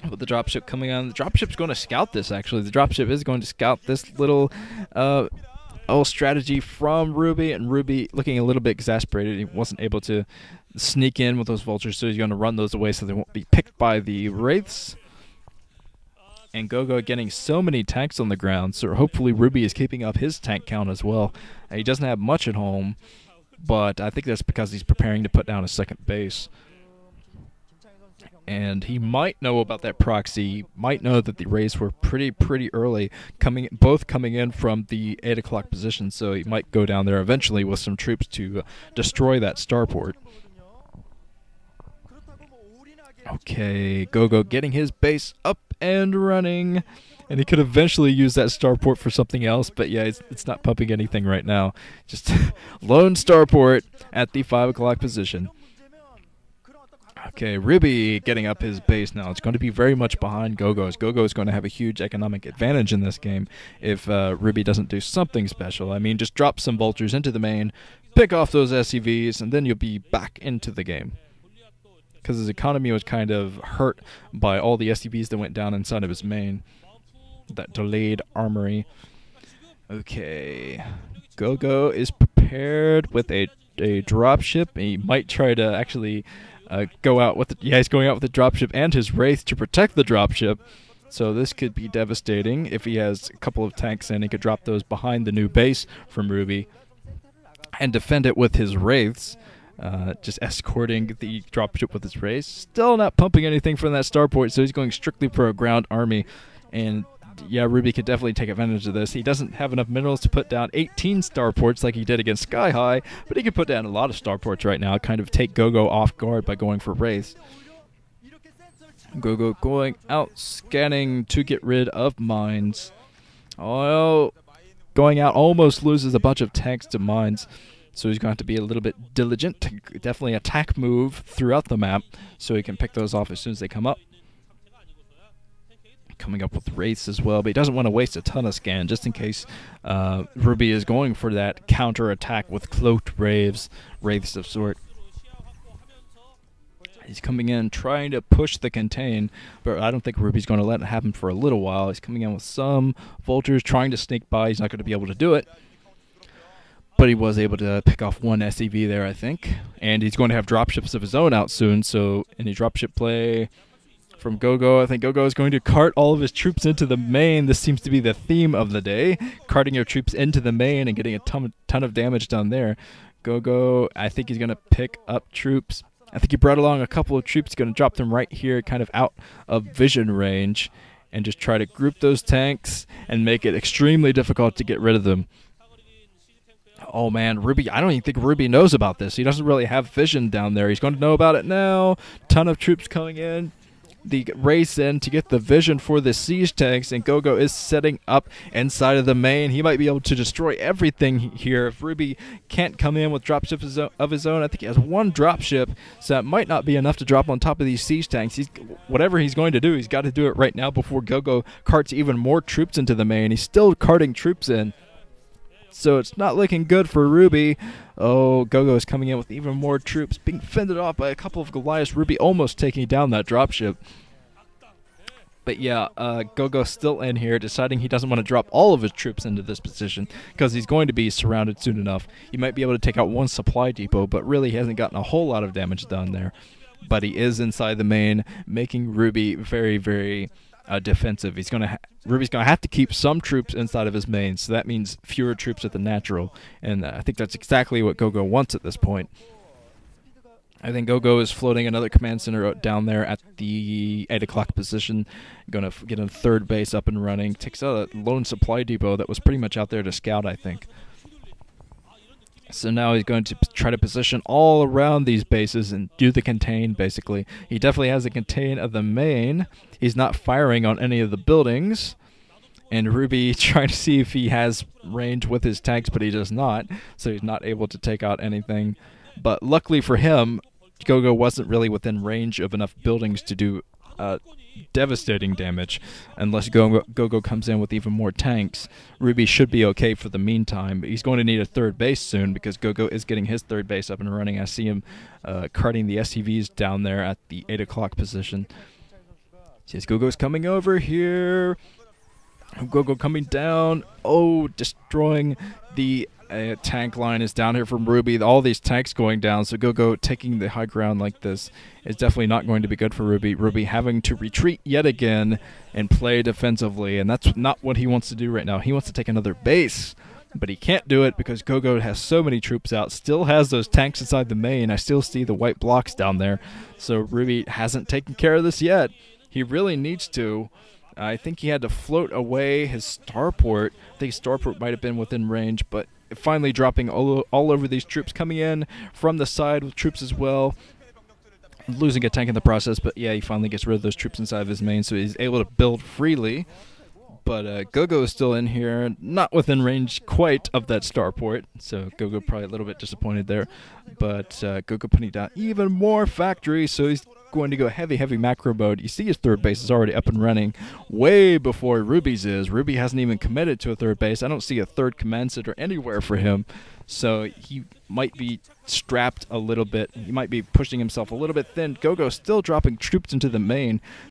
With the dropship coming on, the dropship's going to scout this, actually. The dropship is going to scout this little strategy from RuBy, and RuBy looking a little bit exasperated. He wasn't able to sneak in with those vultures, so he's going to run those away so they won't be picked by the wraiths. And Go.Go getting so many tanks on the ground, so hopefully RuBy is keeping up his tank count as well. He doesn't have much at home, but I think that's because he's preparing to put down a second base. And he might know about that proxy, might know that the raids were pretty early, both coming in from the 8 o'clock position, so he might go down there eventually with some troops to destroy that starport. Okay, Go.Go getting his base up and running, and he could eventually use that starport for something else, but yeah, it's not pumping anything right now. Just lone starport at the 5 o'clock position. Okay, RuBy getting up his base now. It's going to be very much behind Go.Go's. Go.Go is going to have a huge economic advantage in this game if RuBy doesn't do something special. I mean, just drop some vultures into the main, pick off those SCVs, and then you'll be back into the game. Because his economy was kind of hurt by all the SCVs that went down inside of his main. That delayed armory. Okay, Go.Go is prepared with a dropship. He might try to actually go out with he's going out with the dropship and his wraith to protect the dropship. So this could be devastating. If he has a couple of tanks in, he could drop those behind the new base from RuBy and defend it with his wraiths. Just escorting the dropship with his wraiths. Still not pumping anything from that starport, so he's going strictly for a ground army. And yeah, RuBy could definitely take advantage of this. He doesn't have enough minerals to put down 18 starports like he did against Sky High, but he could put down a lot of starports right now, kind of take Go.Go off guard by going for wraiths. Go.Go going out scanning to get rid of mines. Oh, going out almost loses a bunch of tanks to mines, so he's going to have to be a little bit diligent. Definitely attack move throughout the map so he can pick those off as soon as they come up. Coming up with wraiths as well, but he doesn't want to waste a ton of scan just in case RuBy is going for that counter attack with cloaked wraiths of sort. He's coming in trying to push the contain, but I don't think RuBy's going to let it happen for a little while. He's coming in with some vultures trying to sneak by. He's not going to be able to do it, but he was able to pick off one SCV there, I think, and he's going to have dropships of his own out soon, so any dropship play from Go.Go. I think Go.Go is going to cart all of his troops into the main. This seems to be the theme of the day, carting your troops into the main and getting a ton of damage done there. Go.Go, I think he's going to pick up troops. I think he brought along a couple of troops, going to drop them right here, kind of out of vision range, and just try to group those tanks and make it extremely difficult to get rid of them. Oh man, RuBy, I don't even think RuBy knows about this. He doesn't really have vision down there. He's going to know about it now. Ton of troops coming in. The race in to get the vision for the siege tanks, and Go.Go is setting up inside of the main. He might be able to destroy everything here if RuBy can't come in with dropships of his own. I think he has one dropship, so that might not be enough to drop on top of these siege tanks. Whatever he's going to do, he's got to do it right now before Go.Go carts even more troops into the main. He's still carting troops in, so it's not looking good for RuBy. Oh, Go.Go is coming in with even more troops, being fended off by a couple of Goliaths. RuBy almost taking down that dropship. But yeah, Go.Go still in here, deciding he doesn't want to drop all of his troops into this position because he's going to be surrounded soon enough. He might be able to take out one supply depot, but really he hasn't gotten a whole lot of damage done there. But he is inside the main, making RuBy very, very defensive. RuBy's going to have to keep some troops inside of his main, so that means fewer troops at the natural. And I think that's exactly what Go.Go wants at this point. I think Go.Go is floating another command center down there at the 8 o'clock position. Going to get a third base up and running. Takes out a lone supply depot that was pretty much out there to scout, I think. So now he's going to try to position all around these bases and do the contain, basically. He definitely has a contain of the main. He's not firing on any of the buildings. And RuBy trying to see if he has range with his tanks, but he does not. So he's not able to take out anything. But luckily for him, Go.Go wasn't really within range of enough buildings to do devastating damage. Unless Go.Go comes in with even more tanks, RuBy should be okay for the meantime. But he's going to need a third base soon because Go.Go is getting his third base up and running. I see him carting the SCVs down there at the 8 o'clock position. Says Go.Go's coming over here. Go.Go coming down. Oh, destroying the tank line is down here from RuBy. All these tanks going down, so Go.Go taking the high ground like this is definitely not going to be good for RuBy. RuBy having to retreat yet again and play defensively, and that's not what he wants to do right now. He wants to take another base, but he can't do it because Go.Go has so many troops out, still has those tanks inside the main. I still see the white blocks down there, so RuBy hasn't taken care of this yet. He really needs to. I think he had to float away his starport. I think starport might have been within range, but finally dropping all over these troops, coming in from the side with troops as well. Losing a tank in the process, but yeah, he finally gets rid of those troops inside of his main, so he's able to build freely. But Go.Go is still in here, not within range quite of that starport, so Go.Go probably a little bit disappointed there. But Go.Go putting down even more factories, so he's going to go heavy macro mode. You see his third base is already up and running way before RuBy's is. RuBy hasn't even committed to a third base. I don't see a third command center anywhere for him, so he might be strapped a little bit. He might be pushing himself a little bit thin. Go.Go still dropping troops into the main.